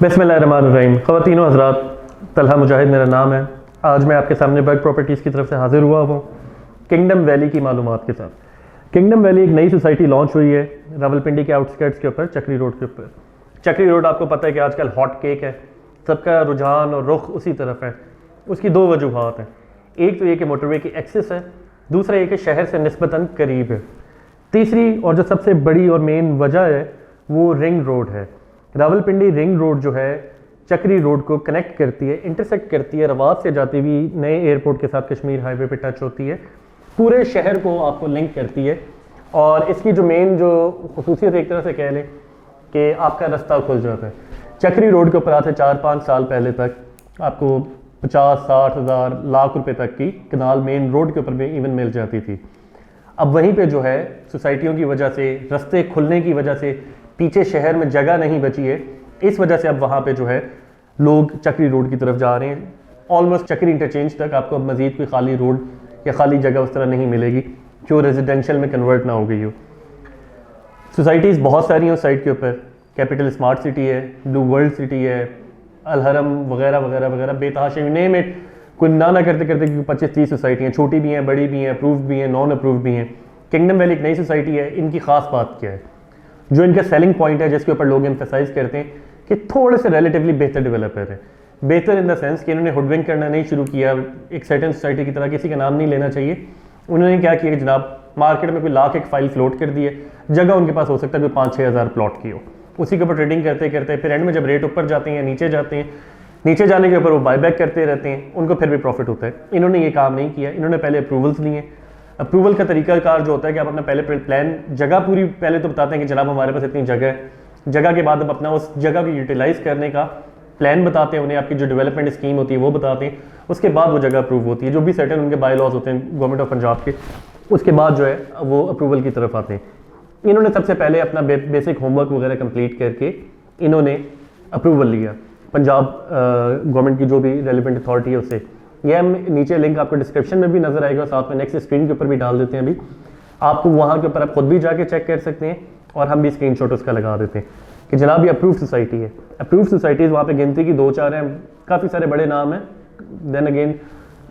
बिस्मिल्लाहिर्रहमानिर्रहीम। ख़वातीनो हज़रात, तलहा मुजाहिद मेरा नाम है। आज मैं आपके सामने बर्ड प्रॉपर्टीज़ की तरफ से हाजिर हुआ हूँ किंगडम वैली की मालूमात के साथ। किंगडम वैली एक नई सोसाइटी लॉन्च हुई है रावलपिंडी के आउटस्कर्ट्स के ऊपर, चक्री रोड के ऊपर। चक्री रोड आपको पता है कि आजकल हॉट केक है, सबका रुझान और रुख उसी तरफ है। उसकी दो वजूहात हैं, एक तो ये कि मोटरवे की एक्सेस है, दूसरा ये कि शहर से निस्बतन करीब है। तीसरी और जो सबसे बड़ी और मेन वजह है वो रिंग रोड है। रावलपिंडी रिंग रोड जो है चक्री रोड को कनेक्ट करती है, इंटरसेक्ट करती है, रवात से जाती हुई नए एयरपोर्ट के साथ कश्मीर हाईवे पे टच होती है, पूरे शहर को आपको लिंक करती है। और इसकी जो मेन जो खसूसियत एक तरह से कह लें कि आपका रास्ता खुल जाता है। चक्री रोड के ऊपर आज से 4-5 साल पहले तक आपको 50-60 हज़ार लाख रुपए तक की कनाल मेन रोड के ऊपर भी इवन मिल जाती थी। अब वहीं पे जो है सोसाइटियों की वजह से, रास्ते खुलने की वजह से पीछे शहर में जगह नहीं बची है, इस वजह से अब वहाँ पे जो है लोग चक्री रोड की तरफ जा रहे हैं। ऑलमोस्ट चक्री इंटरचेंज तक आपको अब मज़ीद कोई खाली रोड या खाली जगह उस तरह नहीं मिलेगी जो रेजिडेंशियल में कन्वर्ट ना हो गई हो। सोसाइटीज़ बहुत सारी हैं उस साइड के ऊपर, कैपिटल स्मार्ट सिटी है, ब्लू वर्ल्ड सिटी है, अलहरम वगैरह वगैरह वगैरह, बेतहाशा नेम इट, कोई ना करते करते क्योंकि 25-30 सोसाइटियाँ, छोटी भी हैं, बड़ी भी हैं, अप्रूव्ड भी हैं, नॉन अप्रूव्ड भी हैं। किंगडम वैली एक नई सोसाइटी है। इनकी ख़ास बात क्या है, जो इनका सेलिंग पॉइंट है जिसके ऊपर लोग एम्फेसाइज करते हैं कि थोड़े से रिलेटिवली बेहतर डेवलपर है। बेहतर इन द सेंस कि इन्होंने हुडविंग करना नहीं शुरू किया एक सर्टेन सोसाइटी की तरह, किसी का नाम नहीं लेना चाहिए। उन्होंने क्या किया कि जनाब मार्केट में कोई लाख एक फाइल फ्लोट कर दी है, जगह उनके पास हो सकता है कोई 5-6 हज़ार प्लॉट की हो, उसी के ऊपर ट्रेडिंग करते करते फिर एंड में जब रेट ऊपर जाते हैं नीचे जाते हैं, नीचे जाने के ऊपर वो बायबैक करते रहते हैं, उनको फिर भी प्रॉफिट होता है। इन्होंने ये काम नहीं किया। इन्होंने पहले अप्रूवल्स लिए। अप्रूवल का तरीकाकार जो होता है कि आप अपना पहले प्लान, जगह पूरी पहले तो बताते हैं कि जनाब हमारे पास इतनी जगह है, जगह के बाद अब अपना उस जगह को यूटिलाइज करने का प्लान बताते हैं उन्हें, आपकी जो डेवलपमेंट स्कीम होती है वो बताते हैं, उसके बाद वो जगह अप्रूव होती है। जो भी सर्टेन उनके बाय लॉज होते हैं गवर्नमेंट ऑफ पंजाब के, उसके बाद जो है वो अप्रूवल की तरफ आते हैं। इन्होंने सबसे पहले अपना बेसिक होमवर्क वगैरह कंप्लीट करके इन्होंने अप्रूवल लिया पंजाब गवर्नमेंट की जो भी रेलिवेंट अथॉरिटी है उससे। यह हम नीचे लिंक आपको डिस्क्रिप्शन में भी नजर आएगा, साथ में नेक्स्ट स्क्रीन के ऊपर भी डाल देते हैं। अभी आपको वहाँ के ऊपर आप खुद भी जाके चेक कर सकते हैं और हम भी स्क्रीनशॉट उसका लगा देते हैं कि जनाब ये अप्रूव्ड सोसाइटी है। अप्रूव्ड सोसाइटीज़ वहाँ पे गिनती की 2-4 हैं, काफ़ी सारे बड़े नाम हैं। Then again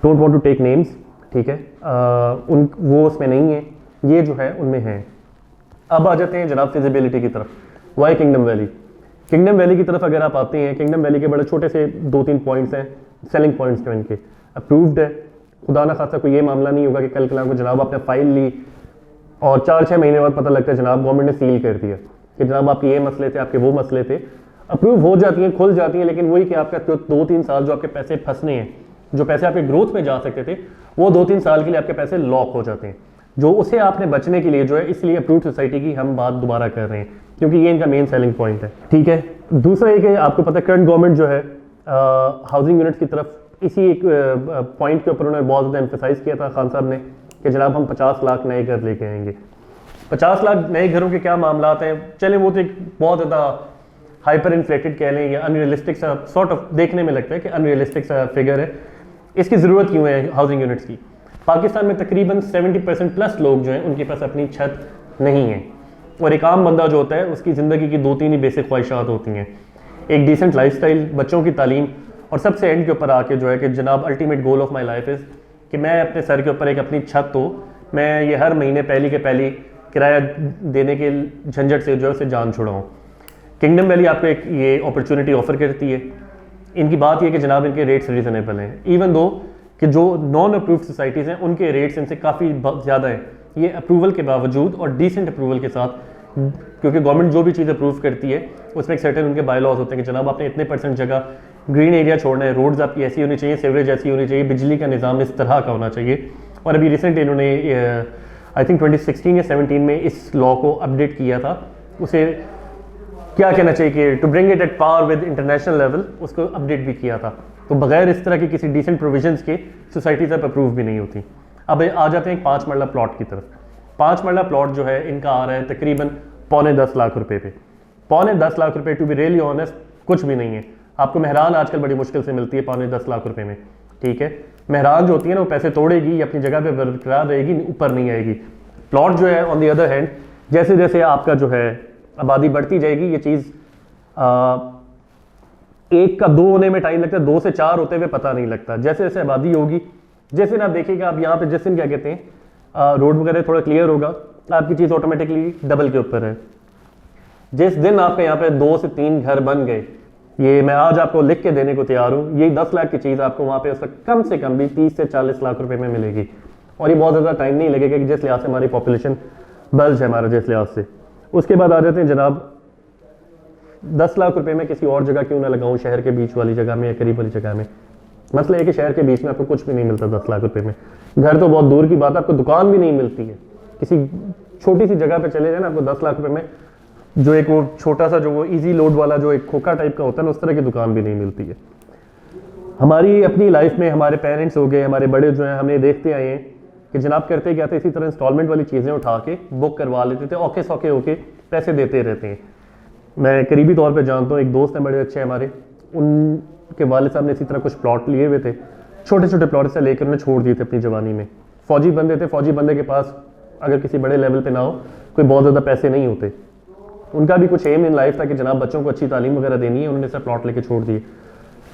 don't want to take names, ठीक है, वो उसमें नहीं है, ये जो है उनमें है। अब आ जाते हैं जनाब फिजिबिलिटी की तरफ। Why kingdom valley? Kingdom valley की तरफ अगर आप आते हैं, किंगडम वैली के बड़े छोटे से 2-3 पॉइंट्स हैं, सेलिंग पॉइंट्स जो इनके अप्रूव्ड है। खुदा ना खासा कोई ये मामला नहीं होगा कि कल कल को जनाब आपने फाइल ली और 4-6 महीने बाद पता लगता है जनाब गवर्नमेंट ने सील कर दिया कि जनाब आपके ये मसले थे, आपके वो मसले थे। अप्रूव हो जाती हैं, खुल जाती हैं, लेकिन वही कि आपका 2-3 साल जो आपके पैसे फंसने हैं, जो पैसे आपके ग्रोथ में जा सकते थे, वो 2-3 साल के लिए आपके पैसे लॉक हो जाते हैं। जो उसे आपने बचने के लिए जो है, इसलिए अप्रूव्ड सोसाइटी की हम बात दोबारा कर रहे हैं क्योंकि ये इनका मेन सेलिंग पॉइंट है, ठीक है। दूसरा ये कि आपको पता है करंट गवर्नमेंट जो है हाउसिंग यूनिट्स की तरफ इसी एक पॉइंट के ऊपर उन्होंने बहुत ज़्यादा एम्फेसाइज किया था खान साहब ने कि जनाब हम 50 लाख नए घर लेके आएंगे। 50 लाख नए घरों के क्या मामला हैं, चलें वो तो एक बहुत ज़्यादा हाइपर इन्फ्लेटेड कह लें या अनरियलिस्टिक सा सॉर्ट ऑफ देखने में लगता है कि अनरियलिस्टिक सा फिगर है। इसकी ज़रूरत क्यों है हाउसिंग यूनिट्स की? पाकिस्तान में तकरीबन 70% प्लस लोग जो हैं उनके पास अपनी छत नहीं है, और एक आम बंदा जो होता है उसकी ज़िंदगी की 2-3 ही बेसिक ख्वाहिशात होती हैं, एक डिसेंट लाइफस्टाइल, बच्चों की तालीम, और सबसे एंड के ऊपर आके जो है कि जनाब ultimate goal of my life is कि मैं अपने सर के ऊपर एक अपनी छत हो, मैं ये हर महीने पहली के पहली किराया देने के झंझट से जो है उसे जान छुड़ाऊँ। किंगडम वैली आपको एक ये अपॉर्चुनिटी ऑफर करती है। इनकी बात यह कि जनाब इनके रेट्स रीजनेबल हैं, इवन दो कि जो नॉन अप्रूव्ड सोसाइटीज़ हैं उनके रेट्स इनसे काफ़ी ज़्यादा हैं। ये अप्रूवल के बावजूद और डिसेंट अप्रूवल के साथ, क्योंकि गवर्नमेंट जो भी चीज़ अप्रूव करती है उसमें एक सर्टेन उनके बाय लॉज होते हैं कि जनाब आपने इतने % जगह ग्रीन एरिया छोड़ना है, रोड्स आपकी ऐसी होनी चाहिए, सीवरेज ऐसी होनी चाहिए, बिजली का निज़ाम इस तरह का होना चाहिए। और अभी रिसेंट इन्होंने आई थिंक 2016 या 17 में इस लॉ को अपडेट किया था। उसे क्या कहना चाहिए कि to bring it at power with international level, उसको अपडेट भी किया था। तो बगैर इस तरह की किसी डिसेंट प्रोविजंस के सोसाइटीज अब अप्रूव भी नहीं होती। अब आ जाते हैं 5 मरला प्लॉट की तरफ। 5 मरला प्लॉट जो है इनका आ रहा है तकरीबन 9.25 लाख रुपए पे। 9.25 लाख रुपए टू बी रियली ऑनेस्ट कुछ भी नहीं है। आपको मेहरान आजकल बड़ी मुश्किल से मिलती है 9.25 लाख रुपए में, ठीक है। मेहरान जो होती है ना वो पैसे तोड़ेगी, अपनी जगह पे बरकरार रहेगी, ऊपर नहीं आएगी। प्लॉट जो है ऑन दी अदर हैंड, जैसे जैसे आपका जो है आबादी बढ़ती जाएगी, ये चीज़ 1 का 2 होने में टाइम लगता है, 2 से 4 होते हुए पता नहीं लगता। जैसे जैसे आबादी होगी, जैसे ना आप देखिएगा, आप यहाँ पे जिस दिन क्या कहते हैं रोड वगैरह थोड़ा क्लियर होगा, आपकी चीज़ ऑटोमेटिकली डबल के ऊपर है। जिस दिन आपके यहाँ पे 2 से 3 घर बन गए, ये मैं आज आपको लिख के देने को तैयार हूँ, ये 10 लाख की चीज़ आपको वहाँ पे उस वक्त कम से कम भी 30 से 40 लाख रुपए में मिलेगी। और ये बहुत ज़्यादा टाइम नहीं लगेगा कि जिस लिहाज से हमारी पॉपुलेशन बल्ज है हमारा, जिस लिहाज से। उसके बाद आ जाते हैं जनाब, 10 लाख रुपए में किसी और जगह क्यों ना लगाऊं, शहर के बीच वाली जगह में या करीब वाली जगह में। मसला है कि शहर के बीच में आपको कुछ भी नहीं मिलता 10 लाख रुपए में। घर तो बहुत दूर की बात है, आपको दुकान भी नहीं मिलती है। किसी छोटी सी जगह पे चले जाए ना, आपको 10 लाख रुपए में जो एक वो छोटा सा जो वो इजी लोड वाला जो एक खोखा टाइप का होता है ना, उस तरह की दुकान भी नहीं मिलती है। हमारी अपनी लाइफ में हमारे पेरेंट्स हो गए, हमारे बड़े जो हैं, हमने देखते आए हैं कि जनाब करते क्या थे, इसी तरह इंस्टॉलमेंट वाली चीज़ें उठा के बुक करवा लेते थे, औके सौके होके पैसे देते रहते हैं। मैं करीबी तौर पे जानता हूँ, एक दोस्त हैं बड़े अच्छे हमारे, उनके वालिद साहब ने इसी तरह कुछ प्लॉट लिए हुए थे, छोटे छोटे प्लॉट से लेकर उन्हें छोड़ दिए थे अपनी जवानी में। फौजी बंदे थे, फौजी बंदे के पास अगर किसी बड़े लेवल पे ना हो, कोई बहुत ज़्यादा पैसे नहीं होते। उनका भी कुछ एम इन लाइफ था कि जनाब बच्चों को अच्छी तालीम वगैरह देनी है, उन्होंने सब प्लॉट लेके छोड़ दिए।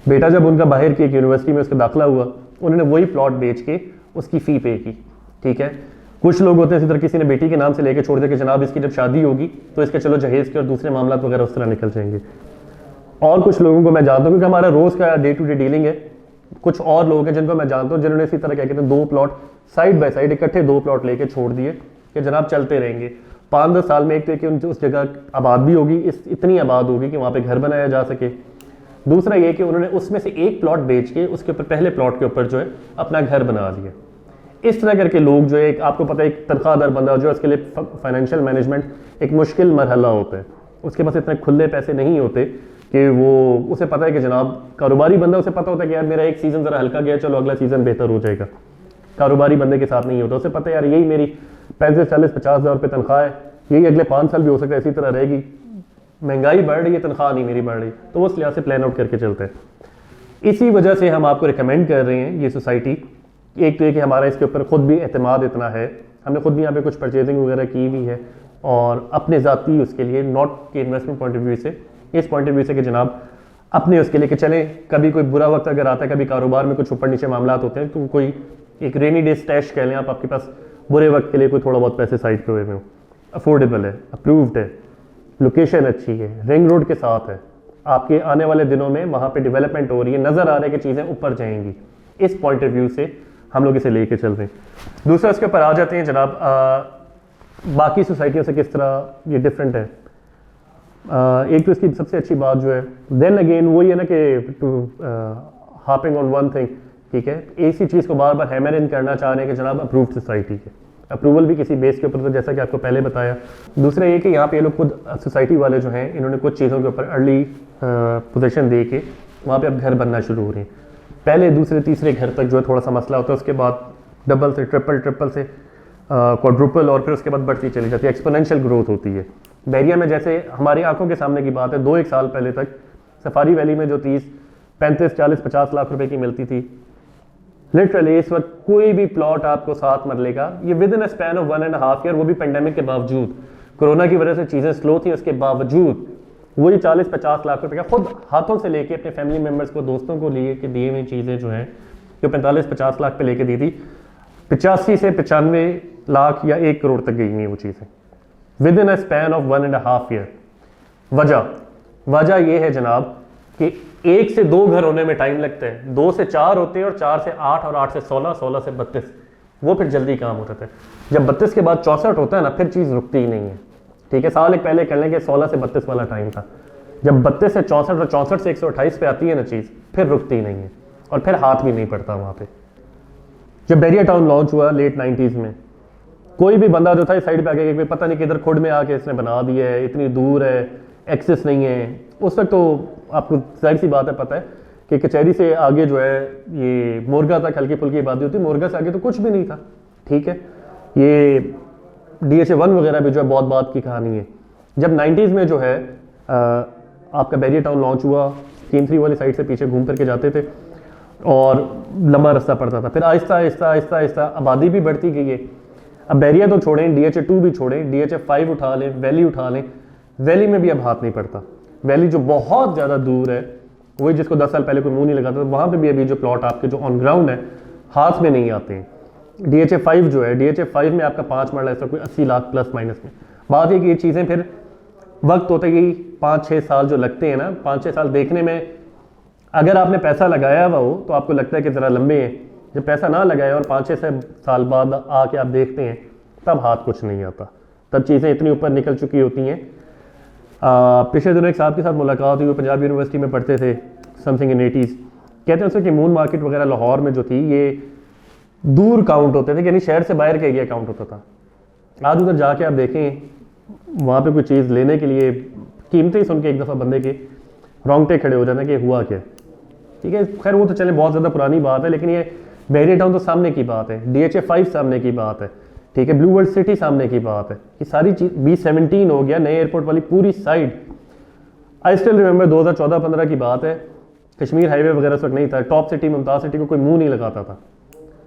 बेटा जब उनका बाहर की एक यूनिवर्सिटी में उसका दाखिला हुआ, उन्होंने वही प्लॉट बेच के उसकी फ़ी पे की। ठीक है, कुछ लोग होते हैं इसी तरह, किसी ने बेटी के नाम से लेके छोड़ दिया कि जनाब इसकी जब शादी होगी तो इसके चलो जहेज़ के और दूसरे मामला वगैरह उस तरह निकल जाएंगे। और कुछ लोगों को मैं जानता हूँ, क्योंकि हमारा रोज़ का डे टू डे डीलिंग है, कुछ और लोग हैं जिनको मैं जानता हूँ जिन्होंने इसी तरह क्या कहते हैं 2 प्लॉट साइड बाय साइड इकट्ठे 2 प्लॉट लेके छोड़ दिए कि जनाब चलते रहेंगे। 5-10 साल में एक तो कि उस जगह आबाद भी होगी, इतनी आबाद होगी कि वहाँ पे घर बनाया जा सके। दूसरा ये कि उन्होंने उसमें से एक प्लॉट बेच के उसके ऊपर पहले प्लॉट के ऊपर जो है अपना घर बना दिया। इस तरह करके लोग जो है, आपको पता है एक तनख्वाहदार बंदा जो है उसके लिए फाइनेंशियल मैनेजमेंट एक मुश्किल मरहला होता है, उसके पास इतने खुले पैसे नहीं होते कि वो, उसे पता है कि जनाब कारोबारी बंदा, उसे पता होता है कि यार मेरा एक सीज़न ज़रा हल्का गया, चलो अगला सीज़न बेहतर हो जाएगा। कारोबारी बंदे के साथ नहीं होता, उसे पता है यार यही मेरी 35-40-50 हज़ार रुपये तनख्वाह है, यही अगले 5 साल भी हो सकता है इसी तरह रहेगी, महंगाई बढ़ रही है, तनख्वाह नहीं मेरी बढ़ रही, तो वो उस लिहाज से प्लान आउट करके चलते हैं। इसी वजह से हम आपको रिकमेंड कर रहे हैं ये सोसाइटी। एक तो ये कि हमारा इसके ऊपर ख़ुद भी एतमाद इतना है, हमने खुद भी यहाँ पे कुछ परचेजिंग वगैरह की भी है, और अपने ज़ाती उसके लिए, नॉट कि इन्वेस्टमेंट पॉइंट ऑफ व्यू से, इस पॉइंट ऑफ व्यू से कि जनाब अपने उसके लिए कि चलें, कभी कोई बुरा वक्त अगर आता है, कभी कारोबार में कुछ ऊपर नीचे मामला होते हैं, तो कोई एक रेनी डे स्टैश कह लें आप, आपके पास बुरे वक्त के लिए कोई थोड़ा बहुत पैसे साइड पे हुए हो, अफोर्डेबल है, अप्रूव्ड है, लोकेशन अच्छी है, रिंग रोड के साथ है, आपके आने वाले दिनों में वहाँ पे डेवलपमेंट हो रही है, नज़र आ रहा है कि चीज़ें ऊपर जाएंगी। इस पॉइंट ऑफ व्यू से हम लोग इसे लेके चल रहे हैं। दूसरा इसके ऊपर आ जाते हैं जनाब, बाकी सोसाइटियों से किस तरह ये डिफरेंट है। एक तो इसकी सबसे अच्छी बात जो है, देन अगेन वही है ना कि to harping on one thing, ठीक है, इसी चीज़ को बार बार हैमर इन करना चाह रहे हैं कि जनाब अप्रूव्ड सोसाइटी है, अप्रूवल भी किसी बेस के ऊपर, तो जैसा कि आपको पहले बताया। दूसरा ये कि यहाँ पे ये लोग खुद सोसाइटी वाले जो हैं, इन्होंने कुछ चीज़ों के ऊपर अर्ली पोजीशन दे के वहाँ पे अब घर बनना शुरू हो रहे हैं। पहले दूसरे तीसरे घर तक जो है थोड़ा सा मसला होता है, उसके बाद डबल से ट्रिपल से क्वाड्रुपल, और फिर उसके बाद बढ़ती चली जाती है, एक्सपोनेंशियल ग्रोथ होती है। बैरिया में जैसे हमारी आंखों के सामने की बात है, 2-1 साल पहले तक सफारी वैली में जो 30, 35, 40, 50 लाख रुपए की मिलती थी, लिटरली इस वक्त कोई भी प्लॉट आपको 7 मरले का, ये with in a span of 1.5 year, वो भी पेंडेमिक के बावजूद, कोरोना की वजह से चीज़ें स्लो थी, उसके बावजूद वही 40-50 लाख रुपए का खुद हाथों से लेके अपने फैमिली मेम्बर्स को, दोस्तों को लिए कि दिए हुई चीज़ें जो हैं, जो 45-50 लाख पे लेके दी थी, 85 से 95 लाख या 1 करोड़ तक गई हुई वो चीज़ें with in a span of 1.5 year. वजह ये है जनाब कि 1 से 2 घर होने में टाइम लगता है, 2 से 4 होते हैं, और 4 से 8, और 8 से 16, 16 से 32, वो फिर जल्दी काम हो जाता है। जब 32 के बाद 64 होता है ना, फिर चीज़ रुकती ही नहीं है। ठीक है, साल एक पहले कर लेंगे 16 से 32 वाला टाइम था, जब 32 से 64 और 64 से 128 पे आती है ना चीज़, फिर रुकती नहीं है, और फिर हाथ भी नहीं पड़ता वहाँ पे। जब बैरिया टाउन लॉन्च हुआ लेट 90s में, कोई भी बंदा जो था इस साइड पे आके कि पता नहीं किधर खुड में आके इसने बना दिया है, इतनी दूर है, एक्सेस नहीं है, उस वक्त तो आपको जाहिर सी बात है पता है कि कचहरी से आगे जो है ये मोरगा तक हल्की फुल्की आबादी होती है, मोरगा से आगे तो कुछ भी नहीं था। ठीक है, ये DHA1 वगैरह भी जो है बहुत बात की कहानी है। जब 90s में जो है आपका बैरिया टाउन लॉन्च हुआ, स्कीम 3 वाली साइड से पीछे घूम करके जाते थे, और लंबा रास्ता पड़ता था, फिर आहिस्ता आहिस्ता आहिस्ता आहिस्ता आबादी भी बढ़ती गई है। अब बैरिया तो छोड़ें, DHA2 भी छोड़ें, DHA5 उठा लें, वैली उठा लें, वैली में भी अब हाथ नहीं पड़ता। वैली जो बहुत ज़्यादा दूर है, वही जिसको 10 साल पहले कोई मुंह नहीं लगाता, तो वहाँ पे भी अभी जो प्लॉट आपके जो ऑन ग्राउंड है हाथ में नहीं आते हैं। DHA 5 जो है, DHA 5 में आपका 5 मरला ऐसा कोई 80 लाख प्लस माइनस में। बात है कि ये चीज़ें फिर वक्त होते ही 5-6 साल जो लगते हैं ना, 5-6 साल देखने में, अगर आपने पैसा लगाया हुआ हो तो आपको लगता है कि ज़रा लंबे हैं। जब पैसा ना लगाया और 5-6 साल बाद आके आप देखते हैं तब हाथ कुछ नहीं आता, तब चीज़ें इतनी ऊपर निकल चुकी होती हैं। पिछले दिनों एक साहब के साथ मुलाकात हुई, वो पंजाब यूनिवर्सिटी में पढ़ते थे, समथिंग इन 80s। कहते हैं उसमें कि मून मार्केट वगैरह लाहौर में जो थी ये दूर काउंट होते थे, यानी शहर से बाहर का एरिया काउंट होता था। आज उधर जाके आप देखें, वहाँ पे कोई चीज़ लेने के लिए कीमतें ही सुन के एक दफ़ा बंदे के रोंगटे खड़े हो जाते हैं कि हुआ क्या। ठीक है, खैर वो तो चले बहुत ज़्यादा पुरानी बात है, लेकिन ये बहरी टाउन तो सामने की बात है, DHA 5 सामने की बात है, ठीक है, ब्लू वर्ल्ड सिटी सामने की बात है। ये सारी चीज़ B17 हो गया, नए एयरपोर्ट वाली पूरी साइड। आई स्टिल रिमेंबर 2014-15 की बात है, कश्मीर हाईवे वगैरह उस वक्त नहीं था, टॉप सिटी मुमताज़ सिटी को कोई मुंह नहीं लगाता था।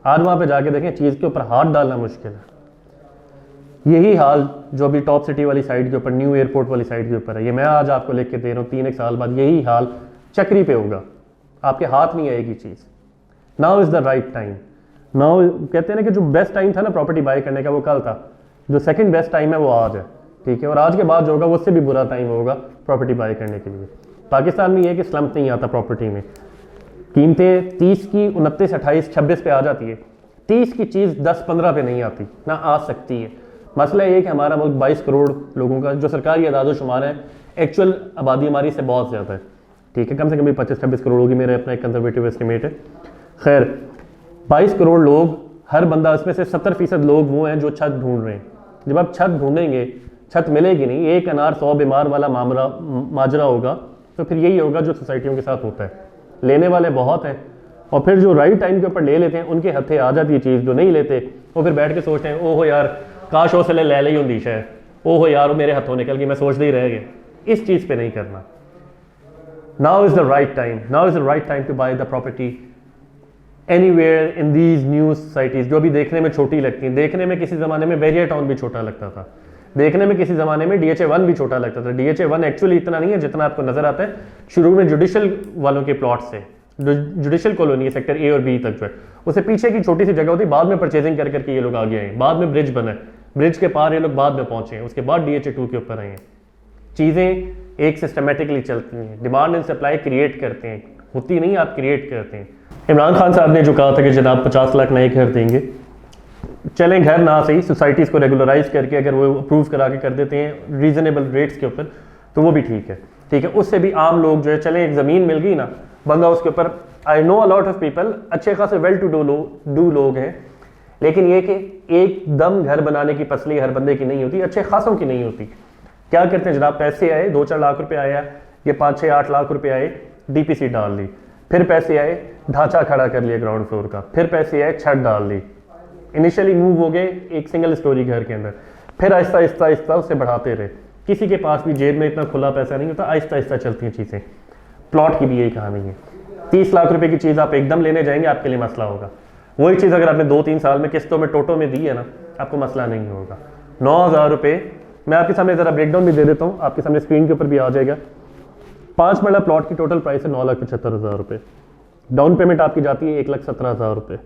आज वहाँ पे जाके देखें, चीज़ के ऊपर हाथ डालना मुश्किल है। यही हाल जो अभी टॉप सिटी वाली साइड के ऊपर, न्यू एयरपोर्ट वाली साइड के ऊपर है, ये मैं आज आपको लिख के दे रहा हूँ, 3-1 साल बाद यही हाल चक्री पे होगा, आपके हाथ नहीं आएगी चीज़। Now is the right time. Now कहते हैं ना कि जो बेस्ट टाइम था ना प्रॉपर्टी बाय करने का वो कल था, जो सेकंड बेस्ट टाइम है वो आज है, ठीक है। और आज के बाद जो होगा वो उससे भी बुरा टाइम होगा प्रॉपर्टी बाय करने के लिए। पाकिस्तान में ये है कि स्लम्प नहीं आता प्रॉपर्टी में, कीमतें 30 की 29, 28, 26 पे आ जाती है, 30 की चीज़ 10-15 पे नहीं आती, ना आ सकती है। मसला ये है कि हमारा मुल्क 22 करोड़ लोगों का जो सरकारी अदाद-ओ-शुमार है, एक्चुअल आबादी हमारी से बहुत ज़्यादा है, ठीक है, कम से कम 25-26 करोड़ होगी, मेरा अपना एक कंजर्वेटिव एस्टिमेट है। खैर 22 करोड़ लोग, हर बंदा, उसमें से 70% लोग वो हैं जो छत ढूंढ रहे हैं। जब आप छत ढूंढेंगे, छत मिलेगी नहीं, एक अनार 100 बीमार वाला माजरा होगा, तो फिर यही होगा जो सोसाइटियों के साथ होता है। लेने वाले बहुत हैं और फिर जो राइट टाइम के ऊपर ले लेते हैं उनके हथे आ जाती है चीज़, जो नहीं लेते वो फिर बैठ के सोचते हैं, ओहो यार काश वो ले ली होंगी शायद, ओहो यार वो मेरे हाथों निकल गई, मैं सोचते ही रह गया। इस चीज़ पे नहीं करना। Now is the right time, now is the right time to buy the property anywhere in these new societies, जो भी देखने में छोटी लगती हैं। देखने में किसी ज़माने में बहरिया टाउन भी छोटा लगता था, देखने में किसी ज़माने में DHA 1 भी छोटा लगता था। DHA 1 एक्चुअली इतना नहीं है जितना आपको नज़र आता है। शुरू में जुडिशल वालों के प्लॉट से, जुडिशल कॉलोनी है सेक्टर A और B तक जो है, उससे पीछे की छोटी सी जगह होती, बाद में परचेजिंग कर करके ये लोग आगे आए, बाद में ब्रिज बना है, ब्रिज के पार ये लोग बाद में पहुंचे हैं, उसके बाद DHA 2 के ऊपर आए हैं। चीज़ें एक सिस्टमेटिकली चलती हैं, डिमांड एंड सप्लाई क्रिएट करते हैं, होती नहीं, आप क्रिएट करते हैं। इमरान खान साहब ने जो कहा था कि जनाब 50 लाख नए घर देंगे, चलें घर ना सही, सोसाइटीज़ को रेगुलराइज करके अगर वो अप्रूव करा के कर देते हैं रीज़नेबल रेट्स के ऊपर, तो वो भी ठीक है, ठीक है। उससे भी आम लोग जो है, चलें एक ज़मीन मिल गई ना, बंदा उसके ऊपर, I know a lot of people, अच्छे खासे वेल टू डू लोग हैं, लेकिन ये कि एकदम घर बनाने की पसली हर बंदे की नहीं होती, अच्छे खासों की नहीं होती। क्या करते हैं जनाब, पैसे आए, 2-4 लाख रुपए आया, ये 5-6-8 लाख रुपए आए, DPC डाल ली, फिर पैसे आए, ढांचा खड़ा कर लिया ग्राउंड फ्लोर का, फिर पैसे आए, छत डाल ली, इनिशियली मूव हो गए एक सिंगल स्टोरी घर के अंदर, फिर आहिस्ता आहिस्ता आहिस्ता उसे बढ़ाते रहे। किसी के पास भी जेब में इतना खुला पैसा नहीं होता, आहिस्ता आहिस्ता चलती हैं चीज़ें। प्लॉट की भी यही कहानी है। 30 लाख रुपए की चीज़ आप एकदम लेने जाएंगे, आपके लिए मसला होगा। वही चीज़ अगर आपने 2-3 साल में किस्तों में टोटो में दी है ना, आपको मसला नहीं होगा। 9,000 रुपये, मैं आपके सामने ज़रा ब्रेकडाउन भी दे देता हूँ, आपके सामने स्क्रीन के ऊपर भी आ जाएगा। 5 मरला प्लॉट की टोटल प्राइस है 9,75,000 रुपये। डाउन पेमेंट आपकी जाती है 1,17,000 रुपये।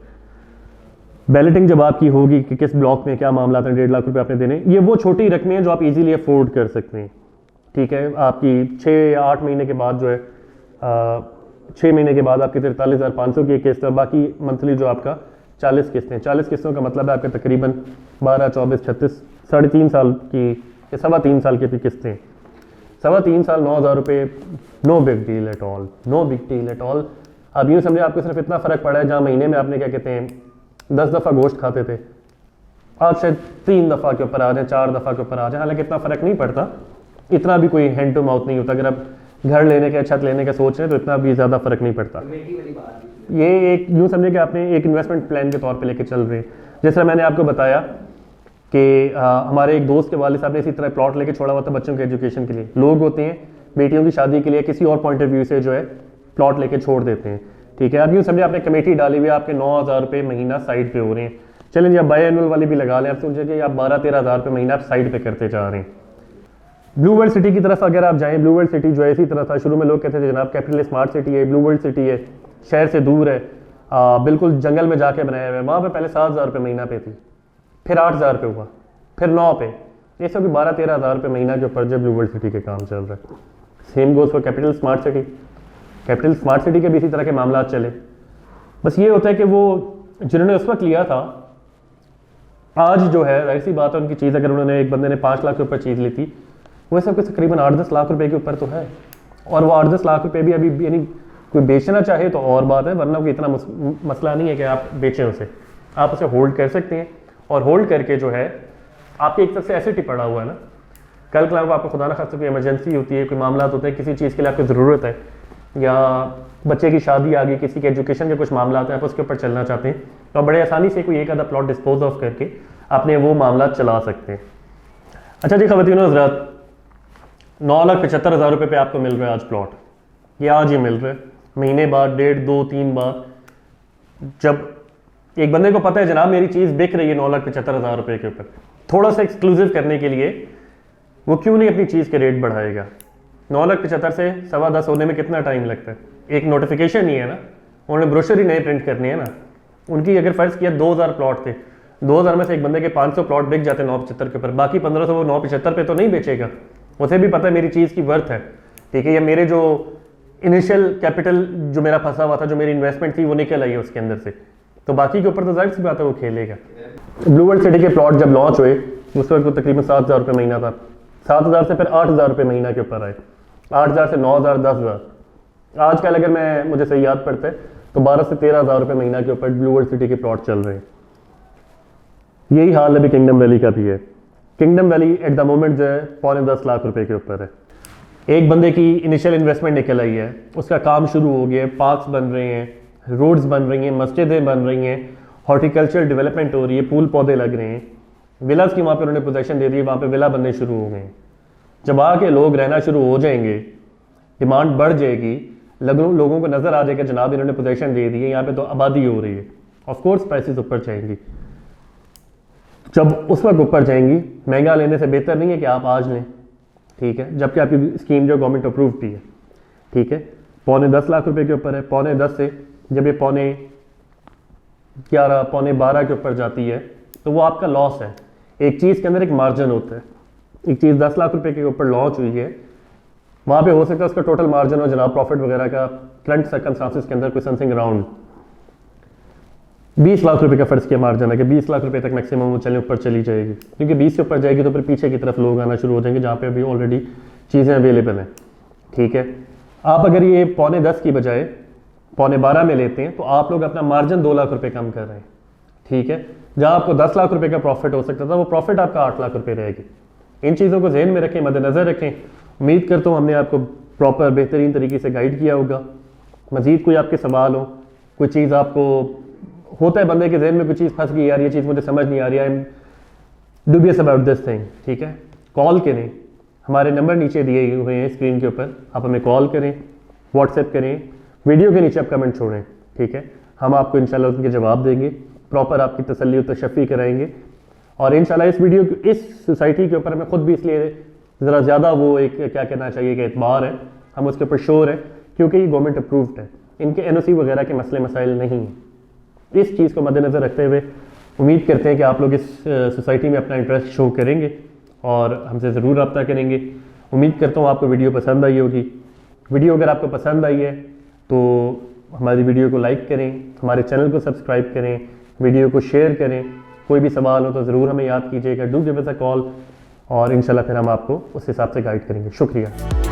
बैलेटिंग जब आपकी होगी कि किस ब्लॉक में क्या मामला है, 1.5 लाख रुपये आपने देने, ये वो छोटी रकमें हैं जो आप इजीली अफोर्ड कर सकते हैं, ठीक है। आपकी 6 या 8 महीने के बाद जो है, 6 महीने के बाद आपकी 43,500 की किस्त है, बाकी मंथली जो आपका 40 किस्तें, 40 किस्तों का मतलब है आपके तकरीबन 12, 24, 36, 3.5 साल की या 3.25 साल की किस्तें। 3.25 साल 9,000 रुपये, no big deal at all, no big deal at all. आप यूँ समझे आपको सिर्फ इतना फ़र्क पड़ा है, जहाँ महीने में आपने क्या कहते हैं 10 दफ़ा गोश्त खाते थे, आज शायद 3 दफ़ा के ऊपर आ जाए, 4 दफ़ा के ऊपर आ जाए। हालांकि इतना फ़र्क नहीं पड़ता, इतना भी कोई हैंड टू माउथ नहीं होता। अगर आप घर लेने का, छत लेने का सोच रहे हैं तो इतना भी ज़्यादा फ़र्क नहीं पड़ता। ये एक यूँ समझे कि आपने एक इन्वेस्टमेंट प्लान के तौर पे लेके चल रहे हैं। जैसे मैंने आपको बताया कि हमारे एक दोस्त के वालिद साहब ने इसी तरह प्लॉट लेके छोड़ा हुआ था बच्चों के एजुकेशन के लिए। लोग होते हैं बेटियों की शादी के लिए किसी और पॉइंट ऑफ व्यू से जो है प्लॉट लेके छोड़ देते हैं, ठीक है। अब यूँ समझे आपने कमेटी डाली हुई है, आपके 9,000 रुपये महीना साइड पे हो रहे हैं। चलें जी, आप बाई एनुअल वाली भी लगा लें, आप समझे कि आप 12-13 हज़ार रुपये महीना आप साइड पे करते जा रहे हैं। ब्लू वर्ल्ड सिटी की तरफ अगर आप जाएं, ब्लू वर्ल्ड सिटी जो है इसी तरह था, शुरू में लोग कहते थे जनाब कैपिटल स्मार्ट सिटी है, ब्लू वर्ल्ड सिटी है, शहर से दूर है, बिल्कुल जंगल में जाके बनाया हुआ है। वहाँ पे पहले 7,000 रुपये महीना पे थी, फिर 8,000 रुपये हुआ, फिर 9 पे, ये सब 12-13 हज़ार रुपये महीना के ऊपर जो ब्लू वर्ल्ड सिटी के काम चल रहा है। Same goes for capital smart city. Capital smart city के भी इसी तरह के मामला चले। बस ये होता है कि वो जिन्होंने उस वक्त लिया था, आज जो है जाहिर सी बात है उनकी चीज़, अगर उन्होंने एक बंदे ने 5 लाख के ऊपर चीज़ ली थी, वो सब कुछ तकरीबन 8-10 लाख रुपए के ऊपर तो है। और वो 8-10 लाख रुपए भी अभी यानी कोई बेचना चाहे तो और बात है, वरना कोई इतना मसला नहीं है कि आप बेचें उसे, आप उसे होल्ड कर सकते हैं। और होल्ड करके जो है आपके एक तरफ से एसेट ही पड़ा हुआ है ना, कल को आपको खुदा ना खास्ता कोई इमरजेंसी होती है, कोई मामला होता है, किसी चीज़ के लिए आपको ज़रूरत है, या बच्चे की शादी आ गई, किसी के एजुकेशन के कुछ मामला आते हैं, आप उसके ऊपर चलना चाहते हैं, तो आप बड़े आसानी से कोई एक आधा प्लॉट डिस्पोज ऑफ करके आपने वो मामला चला सकते हैं। अच्छा जी ख़वातीन व हज़रात, 9,75,000 रुपये पे आपको मिल रहा है आज प्लॉट, ये आज ही मिल रहा है। महीने बाद, 1.5, 2, 3 बाद जब एक बंदे को पता है जनाब मेरी चीज़ बिक रही है 9,75,000 रुपये के ऊपर, थोड़ा सा एक्सक्लूसिव करने के लिए वो क्यों नहीं अपनी चीज़ के रेट बढ़ाएगा। 9,75,000 से 10.25 होने में कितना टाइम लगता है, एक नोटिफिकेशन ही है ना, उन्होंने ब्रोशर ही नए प्रिंट करने हैं ना। उनकी अगर फ़र्ज़ किया 2,000 प्लॉट थे, 2,000 में से एक बंदे के 500 प्लॉट बिक जाते हैं 9,75 के ऊपर, बाकी 1,500 वो 9,75 पे तो नहीं बेचेगा, उसे भी पता है मेरी चीज़ की वर्थ है, ठीक है, या मेरे जो इनिशियल कैपिटल जो मेरा फंसा हुआ था, जो मेरी इन्वेस्टमेंट थी वो निकल आई है उसके अंदर से, तो बाकी के ऊपर तो जाहिर सी बात है वो खेलेगा। ब्लू वर्ल्ड सिटी के प्लॉट जब लॉन्च हुए उस वक्त तो तकरीबन 7,000 रुपये महीना था, 7,000 से फिर 8,000 रुपये महीना के ऊपर आए, 8,000 से 9,000, 10,000। आजकल अगर मुझे सही याद पड़ता है तो 12 से 13,000 रुपये महीना के ऊपर ब्लू वर्ल्ड सिटी के प्लॉट चल रहे हैं। यही हाल अभी किंगडम वैली का भी है। Kingdom valley at the moment जो है 9.25 लाख रुपए के ऊपर है। एक बंदे की इनिशियल इन्वेस्टमेंट निकल आई है, उसका काम शुरू हो गया, पार्क्स बन रहे हैं, रोड्स बन रही हैं, मस्जिदें बन रही हैं, हॉर्टिकल्चर डेवलपमेंट हो रही है, फूल पौधे लग रहे हैं, विलास की वहाँ पे उन्होंने पोजीशन दे दी, वहाँ पे विला बनने शुरू हो गए हैं। जब आके लोग रहना शुरू हो जाएंगे, डिमांड बढ़ जाएगी, लोगों को नज़र आ जाएगा जनाब इन्होंने पोजीशन दे दी है, यहाँ पे तो आबादी हो रही है, ऑफकोर्स प्राइसेस ऊपर जाएंगी। जब उस वक्त ऊपर जाएंगी, महंगा लेने से बेहतर नहीं है कि आप आज लें, ठीक है, जबकि आपकी स्कीम जो गवर्नमेंट अप्रूव भी है, ठीक है, 9.25 लाख रुपए के ऊपर है। 9.10 से जब ये 9.11, 9.12 के ऊपर जाती है तो वो आपका लॉस है। एक चीज़ के अंदर एक मार्जिन होता है, एक चीज़ 10 लाख रुपए के ऊपर लॉन्च हुई है, वहाँ पे हो सकता है उसका टोटल मार्जिन हो जनाब प्रॉफिट वगैरह का करंट सर्कमस्टांसिस के अंदर कोई समथिंग अराउंड 20 लाख रुपए का फर्ज किया मार्जिन है कि 20 लाख रुपए तक मैक्सिमम वो चले ऊपर चली जाएगी, क्योंकि 20 से ऊपर जाएगी तो फिर पीछे की तरफ लोग आना शुरू हो जाएंगे जहाँ पे अभी ऑलरेडी चीज़ें अवेलेबल हैं, ठीक है। आप अगर ये 9.10 की बजाय 9.12 में लेते हैं तो आप लोग अपना मार्जिन 2 लाख रुपए कम कर रहे हैं, ठीक है। जहाँ आपको 10 लाख रुपए का प्रॉफिट हो सकता था वो प्रॉफिट आपका 8 लाख रुपए रहेगी। इन चीज़ों को जहन में रखें, मद्देनज़र रखें। उम्मीद करता हूँ हमने आपको प्रॉपर बेहतरीन तरीके से गाइड किया होगा। मज़ीद कोई आपके सवाल हो, कोई चीज़ आपको होता है बंदे के जहन में कोई चीज़ फंस गई, यार ये चीज़ मुझे समझ नहीं आ रही, I am dubious about this thing, ठीक है, कॉल करें, हमारे नंबर नीचे दिए हुए हैं स्क्रीन के ऊपर, आप हमें कॉल करें, व्हाट्सएप करें, वीडियो के नीचे आप कमेंट छोड़ें, ठीक है, हम आपको इंशाल्लाह उनके जवाब देंगे, प्रॉपर आपकी तसल्ली और तशफ़ी कराएंगे। और इंशाल्लाह इस सोसाइटी के ऊपर हमें खुद भी इसलिए ज़रा ज़्यादा वो एक क्या कहना चाहिए कि एतबार है, हम उसके ऊपर श्योर है क्योंकि ये गवर्नमेंट अप्रूव्ड है, इनके NOC वगैरह के मसले मसाइल नहीं हैं। इस चीज़ को मद्देनज़र रखते हुए उम्मीद करते हैं कि आप लोग इस सोसाइटी में अपना इंटरेस्ट शो करेंगे और हमसे ज़रूर रब्ता करेंगे। उम्मीद करता हूँ आपको वीडियो पसंद आई होगी। वीडियो अगर आपको पसंद आई है तो हमारी वीडियो को लाइक करें, हमारे चैनल को सब्सक्राइब करें, वीडियो को शेयर करें। कोई भी सवाल हो तो ज़रूर हमें याद कीजिएगा, do give us a call, और इंशाल्लाह फिर हम आपको उस हिसाब से गाइड करेंगे। शुक्रिया।